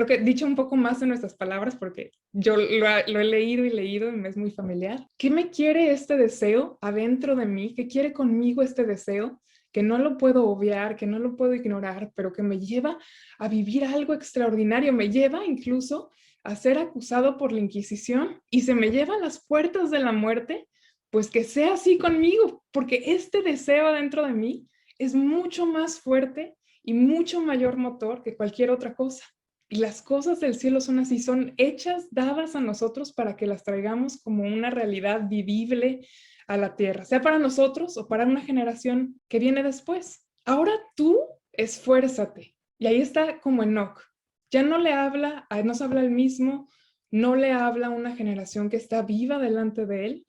[SPEAKER 2] que dicho un poco más en nuestras palabras, porque yo lo he leído y me es muy familiar. ¿Qué me quiere este deseo adentro de mí? ¿Qué quiere conmigo este deseo? Que no lo puedo obviar, que no lo puedo ignorar, pero que me lleva a vivir algo extraordinario, me lleva incluso a ser acusado por la Inquisición y se me lleva a las puertas de la muerte, pues que sea así conmigo, porque este deseo dentro de mí es mucho más fuerte y mucho mayor motor que cualquier otra cosa. Y las cosas del cielo son así, son hechas, dadas a nosotros para que las traigamos como una realidad vivible a la tierra, sea para nosotros o para una generación que viene después. Ahora tú esfuérzate. Y ahí está como Enoc. Ya no le habla, no se habla el mismo, no le habla a una generación que está viva delante de él,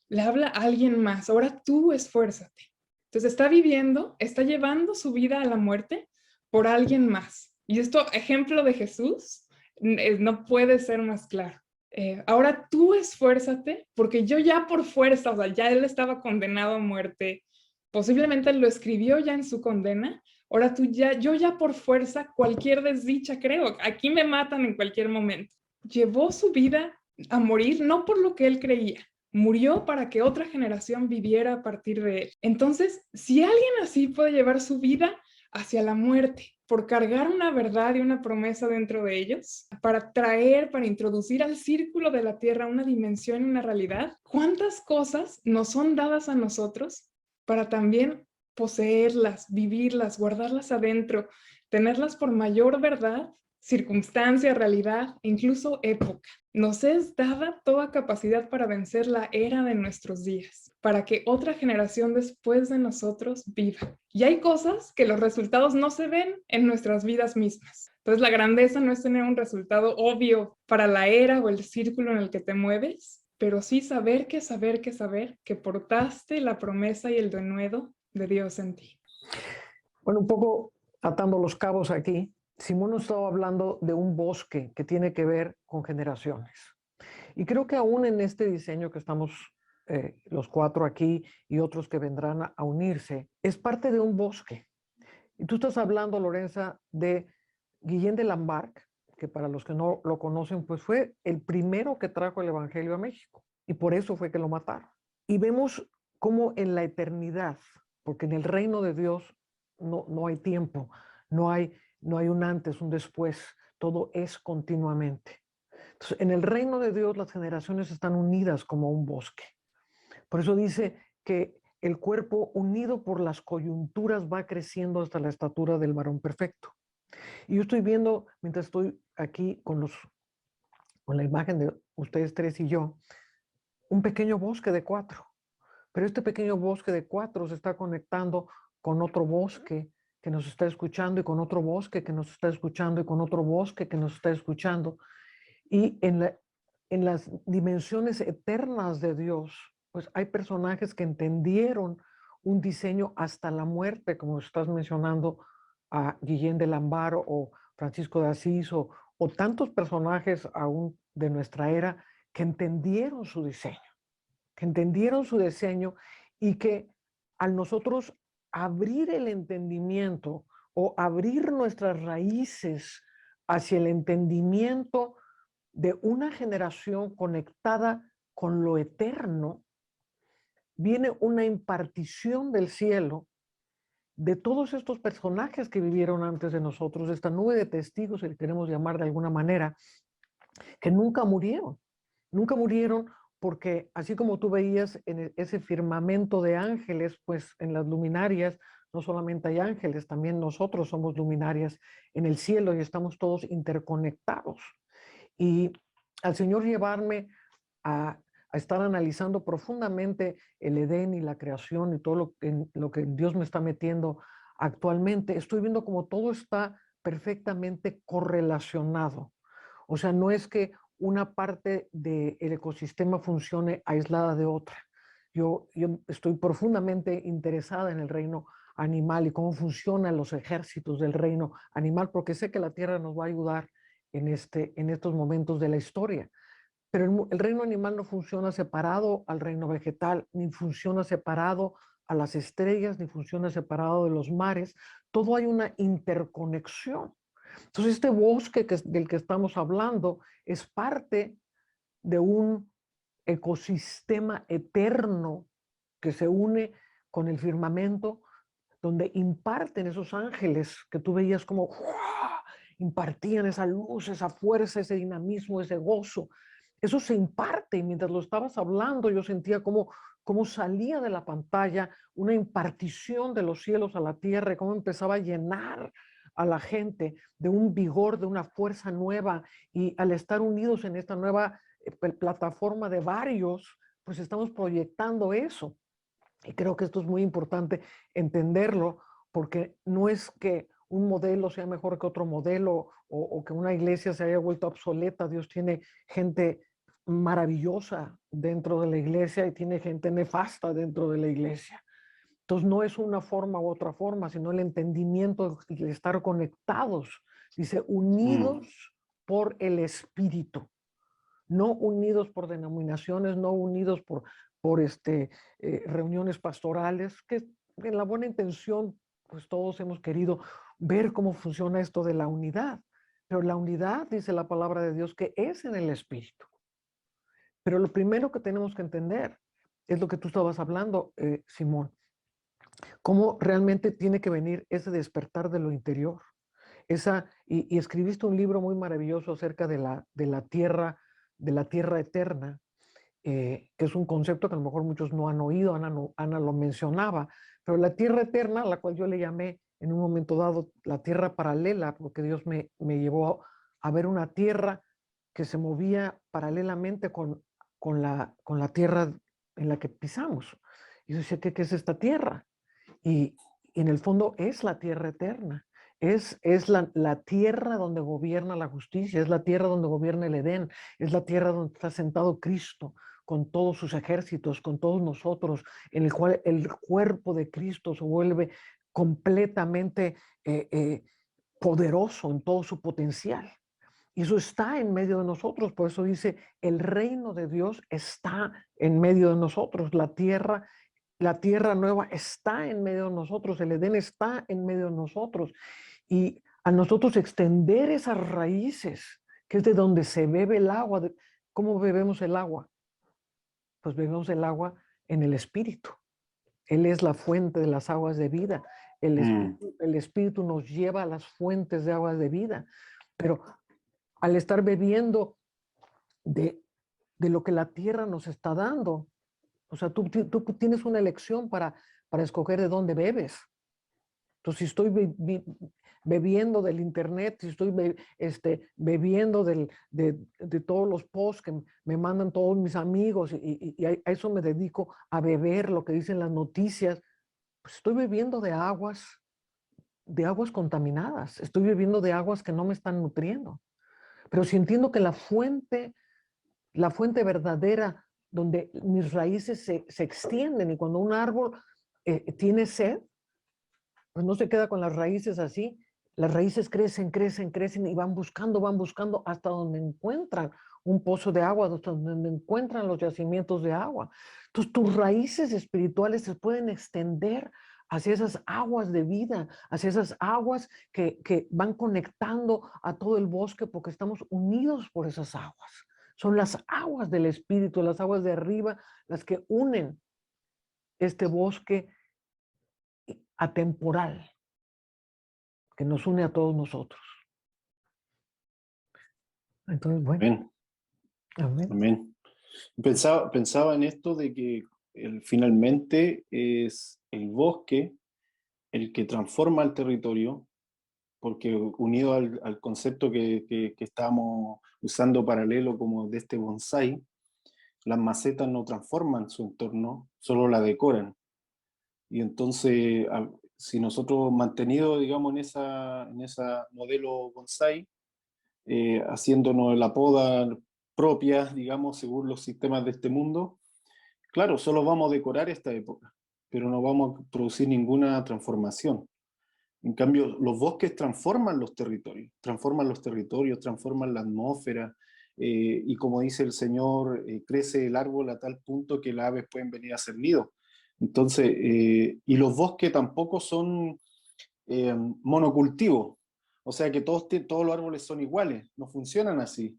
[SPEAKER 2] le habla a alguien más. Ahora tú esfuérzate. Entonces está viviendo, está llevando su vida a la muerte por alguien más. Y esto, ejemplo de Jesús, no puede ser más claro. Ahora tú esfuérzate, porque yo ya por fuerza, o sea, ya él estaba condenado a muerte, posiblemente lo escribió ya en su condena, ahora yo ya por fuerza, cualquier desdicha creo, aquí me matan en cualquier momento. Llevó su vida a morir no por lo que él creía, murió para que otra generación viviera a partir de él. Entonces, si alguien así puede llevar su vida hacia la muerte, por cargar una verdad y una promesa dentro de ellos, para traer, para introducir al círculo de la tierra una dimensión y una realidad, ¿cuántas cosas nos son dadas a nosotros para también poseerlas, vivirlas, guardarlas adentro, tenerlas por mayor verdad, circunstancia, realidad, incluso época? Nos es dada toda capacidad para vencer la era de nuestros días, para que otra generación después de nosotros viva. Y hay cosas que los resultados no se ven en nuestras vidas mismas. Entonces la grandeza no es tener un resultado obvio para la era o el círculo en el que te mueves, pero sí saber que portaste la promesa y el denuedo de Dios en ti.
[SPEAKER 1] Bueno, un poco atando los cabos aquí, Simón nos estaba hablando de un bosque que tiene que ver con generaciones. Y creo que aún en este diseño que estamos los cuatro aquí y otros que vendrán a unirse, es parte de un bosque. Y tú estás hablando, Lorenza, de Guillén de Lambarque, que para los que no lo conocen, pues fue el primero que trajo el Evangelio a México. Y por eso fue que lo mataron. Y vemos cómo en la eternidad, porque en el reino de Dios no hay tiempo, no hay un antes, un después, todo es continuamente. Entonces, en el reino de Dios las generaciones están unidas como un bosque. Por eso dice que el cuerpo unido por las coyunturas va creciendo hasta la estatura del varón perfecto. Y yo estoy viendo, mientras estoy aquí con la imagen de ustedes tres y yo, un pequeño bosque de 4. Pero este pequeño bosque de 4 se está conectando con otro bosque que nos está escuchando y con otro bosque que nos está escuchando y con otro bosque que nos está escuchando. Y en las dimensiones eternas de Dios, pues hay personajes que entendieron un diseño hasta la muerte, como estás mencionando a Guillén de Lambaro o Francisco de Asís o tantos personajes aún de nuestra era que entendieron su diseño y que al nosotros abrir el entendimiento o abrir nuestras raíces hacia el entendimiento de una generación conectada con lo eterno, viene una impartición del cielo de todos estos personajes que vivieron antes de nosotros, esta nube de testigos, si le queremos llamar de alguna manera, que nunca murieron porque así como tú veías en ese firmamento de ángeles, pues en las luminarias no solamente hay ángeles, también nosotros somos luminarias en el cielo y estamos todos interconectados. Y al Señor llevarme a estar analizando profundamente el Edén y la creación y todo lo que Dios me está metiendo actualmente, estoy viendo como todo está perfectamente correlacionado. O sea, no es que una parte del ecosistema funcione aislada de otra. Yo estoy profundamente interesada en el reino animal y cómo funcionan los ejércitos del reino animal, porque sé que la tierra nos va a ayudar en estos momentos de la historia. Pero el reino animal no funciona separado al reino vegetal, ni funciona separado a las estrellas, ni funciona separado de los mares. Todo hay una interconexión. Entonces, este bosque del que estamos hablando es parte de un ecosistema eterno que se une con el firmamento, donde imparten esos ángeles que tú veías como impartían esa luz, esa fuerza, ese dinamismo, ese gozo. Eso se imparte y mientras lo estabas hablando yo sentía como salía de la pantalla una impartición de los cielos a la tierra y cómo empezaba a llenar a la gente de un vigor, de una fuerza nueva y al estar unidos en esta nueva plataforma de varios, pues estamos proyectando eso. Y creo que esto es muy importante entenderlo porque no es que un modelo sea mejor que otro modelo o que una iglesia se haya vuelto obsoleta. Dios tiene gente maravillosa dentro de la iglesia y tiene gente nefasta dentro de la iglesia. Entonces no es una forma u otra forma, sino el entendimiento de estar conectados. Dice, unidos por el Espíritu, no unidos por denominaciones, no unidos por reuniones pastorales, que en la buena intención, pues todos hemos querido ver cómo funciona esto de la unidad. Pero la unidad, dice la palabra de Dios, que es en el Espíritu. Pero lo primero que tenemos que entender es lo que tú estabas hablando, Simón. Cómo realmente tiene que venir ese despertar de lo interior. Y escribiste un libro muy maravilloso acerca de la tierra eterna, que es un concepto que a lo mejor muchos no han oído. Ana lo mencionaba, pero la tierra eterna, la cual yo le llamé en un momento dado la tierra paralela, porque Dios me llevó a ver una tierra que se movía paralelamente con la tierra en la que pisamos. Y yo decía, ¿qué es esta tierra? Y en el fondo es la tierra eterna. Es la tierra donde gobierna la justicia, es la tierra donde gobierna el Edén, es la tierra donde está sentado Cristo con todos sus ejércitos, con todos nosotros, en el cual el cuerpo de Cristo se vuelve completamente poderoso en todo su potencial. Y eso está en medio de nosotros. Por eso dice, el reino de Dios está en medio de nosotros. La tierra nueva está en medio de nosotros. El Edén está en medio de nosotros. Y a nosotros extender esas raíces, que es de donde se bebe el agua. ¿Cómo bebemos el agua? Pues bebemos el agua en el Espíritu. Él es la fuente de las aguas de vida. El Espíritu nos lleva a las fuentes de aguas de vida. Pero al estar bebiendo de lo que la tierra nos está dando, o sea, tú tienes una elección para escoger de dónde bebes. Entonces, si estoy bebiendo del internet, si estoy bebiendo de todos los posts que me mandan todos mis amigos, y a eso me dedico a beber lo que dicen las noticias, pues estoy bebiendo de aguas contaminadas, estoy bebiendo de aguas que no me están nutriendo. Pero si entiendo que la fuente verdadera donde mis raíces se extienden, y cuando un árbol tiene sed, pues no se queda con las raíces así. Las raíces crecen, crecen, crecen y van buscando hasta donde encuentran un pozo de agua, hasta donde encuentran los yacimientos de agua. Entonces tus raíces espirituales se pueden extender hacia esas aguas de vida, hacia esas aguas que van conectando a todo el bosque, porque estamos unidos por esas aguas. Son las aguas del Espíritu, las aguas de arriba, las que unen este bosque atemporal que nos une a todos nosotros. Entonces, bueno.
[SPEAKER 3] Amén.
[SPEAKER 1] Amén.
[SPEAKER 3] Amén. Pensaba en esto de que finalmente es el bosque el que transforma el territorio, porque unido al concepto que estábamos usando paralelo como de este bonsái, las macetas no transforman su entorno, solo la decoran. Y entonces, si nosotros mantenido, digamos, en esa modelo bonsái, haciéndonos la poda propia, digamos, según los sistemas de este mundo, claro, solo vamos a decorar esta época, pero no vamos a producir ninguna transformación. En cambio, los bosques transforman los territorios, transforman la atmósfera, y como dice el Señor, crece el árbol a tal punto que las aves pueden venir a hacer nido. Entonces, y los bosques tampoco son monocultivos, o sea que todos los árboles son iguales, no funcionan así.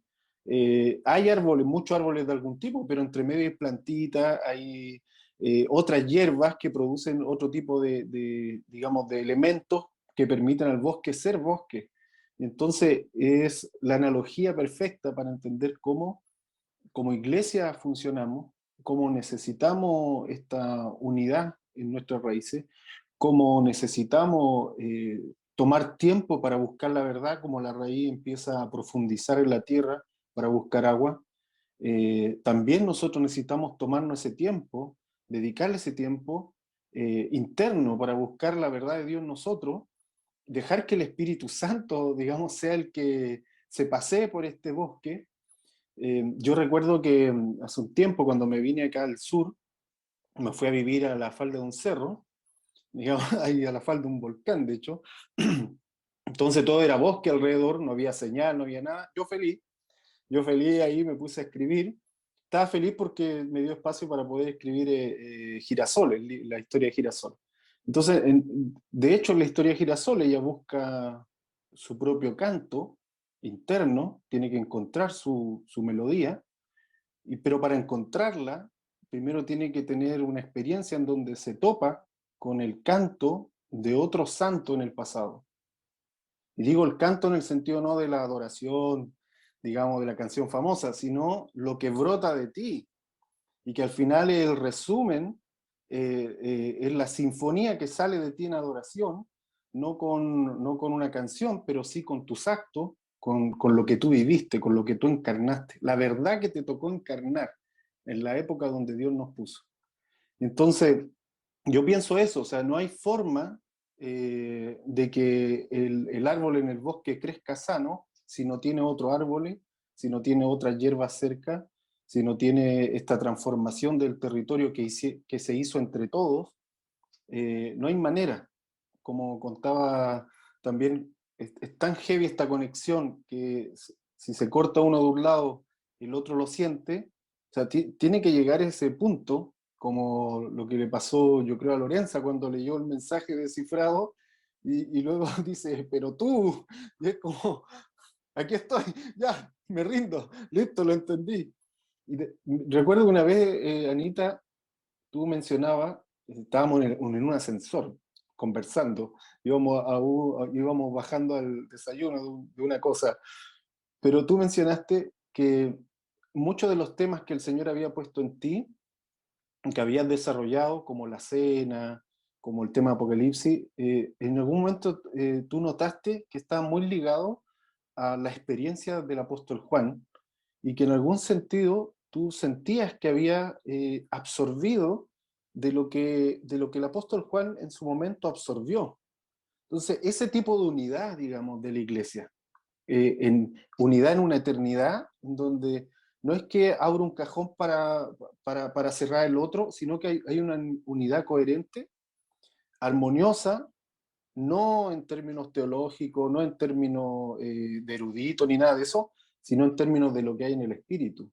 [SPEAKER 3] Hay árboles, muchos árboles de algún tipo, pero entre medio hay plantitas, hay otras hierbas que producen otro tipo digamos, de elementos que permiten al bosque ser bosque. Entonces es la analogía perfecta para entender cómo como iglesia funcionamos, cómo necesitamos esta unidad en nuestras raíces, cómo necesitamos tomar tiempo para buscar la verdad, como la raíz empieza a profundizar en la tierra para buscar agua. También nosotros necesitamos tomarnos ese tiempo, dedicarle ese tiempo interno para buscar la verdad de Dios en nosotros, dejar que el Espíritu Santo, digamos, sea el que se pasee por este bosque. Yo recuerdo que hace un tiempo, cuando me vine acá al sur, me fui a vivir a la falda de un cerro, digamos, ahí a la falda de un volcán, de hecho. Entonces todo era bosque alrededor, no había señal, no había nada. Yo feliz ahí me puse a escribir. Estaba feliz porque me dio espacio para poder escribir Girasol, la historia de Girasol. Entonces, de hecho, en la historia de Girasol ella busca su propio canto interno, tiene que encontrar su melodía, pero para encontrarla, primero tiene que tener una experiencia en donde se topa con el canto de otro santo en el pasado. Y digo el canto en el sentido no de la adoración, digamos, de la canción famosa, sino lo que brota de ti, y que al final es el resumen, es la sinfonía que sale de ti en adoración, no con una canción, pero sí con tus actos, con lo que tú viviste, con lo que tú encarnaste, la verdad que te tocó encarnar en la época donde Dios nos puso. Entonces, yo pienso eso, o sea, no hay forma de que el árbol en el bosque crezca sano si no tiene otro árbol, si no tiene otras hierbas cerca, si no tiene esta transformación del territorio que se hizo entre todos. No hay manera. Como contaba también, es tan heavy esta conexión que si se corta uno de un lado, el otro lo siente. O sea, tiene que llegar a ese punto, como lo que le pasó, yo creo, a Lorenza cuando leyó el mensaje descifrado y luego dice, pero tú, y es como, aquí estoy, ya, me rindo, listo, lo entendí. Recuerdo que una vez, Anita, tú mencionabas, estábamos en un ascensor conversando, íbamos bajando al desayuno de una cosa, pero tú mencionaste que muchos de los temas que el Señor había puesto en ti, que habías desarrollado, como la cena, como el tema Apocalipsis, en algún momento tú notaste que estaban muy ligados a la experiencia del apóstol Juan, y que en algún sentido tú sentías que había absorbido de lo que el apóstol Juan en su momento absorbió. Entonces, ese tipo de unidad, digamos, de la iglesia, en unidad en una eternidad, en donde no es que abra un cajón para cerrar el otro, sino que hay una unidad coherente, armoniosa, no en términos teológicos, no en términos de erudito ni nada de eso, sino en términos de lo que hay en el espíritu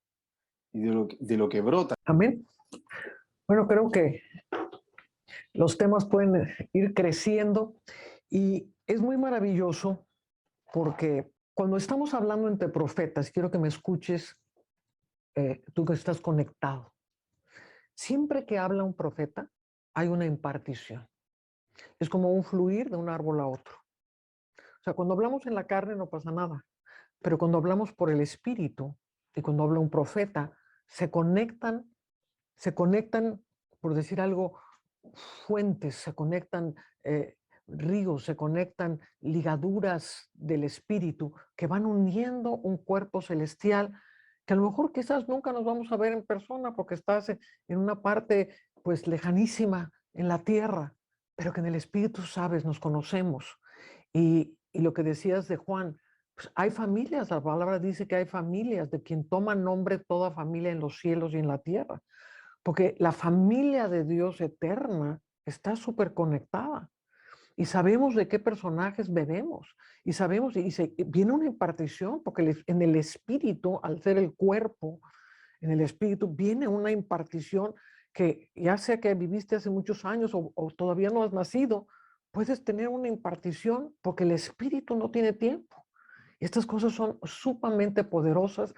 [SPEAKER 3] y de lo que brota.
[SPEAKER 1] Amén. Bueno, creo que los temas pueden ir creciendo y es muy maravilloso porque cuando estamos hablando entre profetas, quiero que me escuches, tú que estás conectado. Siempre que habla un profeta, hay una impartición. Es como un fluir de un árbol a otro. O sea, cuando hablamos en la carne no pasa nada, pero cuando hablamos por el espíritu y cuando habla un profeta, se conectan, por decir algo, fuentes, se conectan ríos, se conectan ligaduras del espíritu que van uniendo un cuerpo celestial que a lo mejor quizás nunca nos vamos a ver en persona porque estás en una parte pues lejanísima en la tierra, pero que en el espíritu, sabes, nos conocemos. Y lo que decías de Juan, pues hay familias, la palabra dice que hay familias de quien toma nombre toda familia en los cielos y en la tierra, porque la familia de Dios eterna está súper conectada. Y sabemos de qué personajes veremos. Y sabemos, viene una impartición, porque en el espíritu, al ser el cuerpo, en el espíritu, viene una impartición que ya sea que viviste hace muchos años o todavía no has nacido, puedes tener una impartición porque el espíritu no tiene tiempo. Y estas cosas son sumamente poderosas.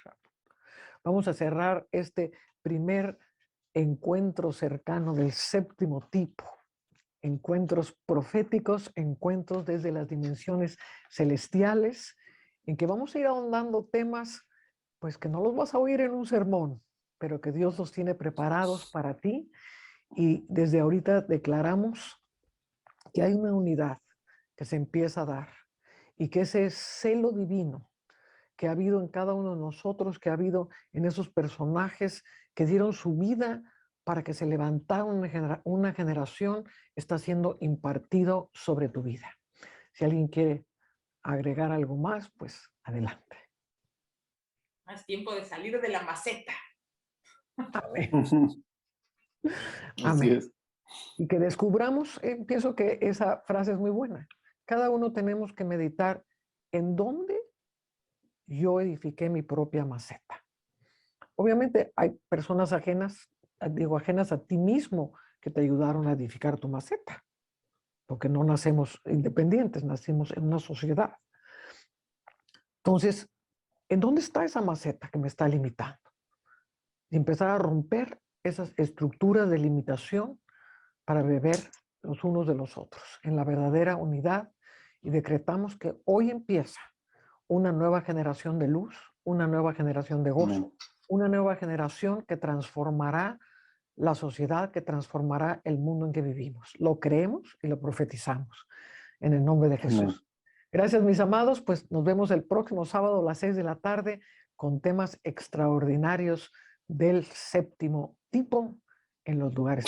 [SPEAKER 1] Vamos a cerrar este primer encuentro cercano del séptimo tipo. Encuentros proféticos, encuentros desde las dimensiones celestiales, en que vamos a ir ahondando temas, pues que no los vas a oír en un sermón, pero que Dios los tiene preparados para ti. Y desde ahorita declaramos que hay una unidad que se empieza a dar y que ese celo divino que ha habido en cada uno de nosotros, que ha habido en esos personajes que dieron su vida para que se levantara una generación, está siendo impartido sobre tu vida. Si alguien quiere agregar algo más, pues adelante.
[SPEAKER 4] Más tiempo de salir de la maceta.
[SPEAKER 1] Amén.
[SPEAKER 3] Así
[SPEAKER 1] Amén.
[SPEAKER 3] es.
[SPEAKER 1] Y que descubramos, pienso que esa frase es muy buena. Cada uno tenemos que meditar en dónde yo edifiqué mi propia maceta. Obviamente hay personas ajenas, ajenas a ti mismo que te ayudaron a edificar tu maceta, porque no nacemos independientes, nacimos en una sociedad. Entonces, ¿en dónde está esa maceta que me está limitando? Y empezar a romper esas estructuras de limitación para beber los unos de los otros en la verdadera unidad, y decretamos que hoy empieza una nueva generación de luz, una nueva generación de gozo, una nueva generación que transformará la sociedad, que transformará el mundo en que vivimos. Lo creemos y lo profetizamos en el nombre de Jesús. Gracias, mis amados. Pues nos vemos el próximo sábado a las 6 de la tarde con temas extraordinarios del séptimo tipo en los lugares.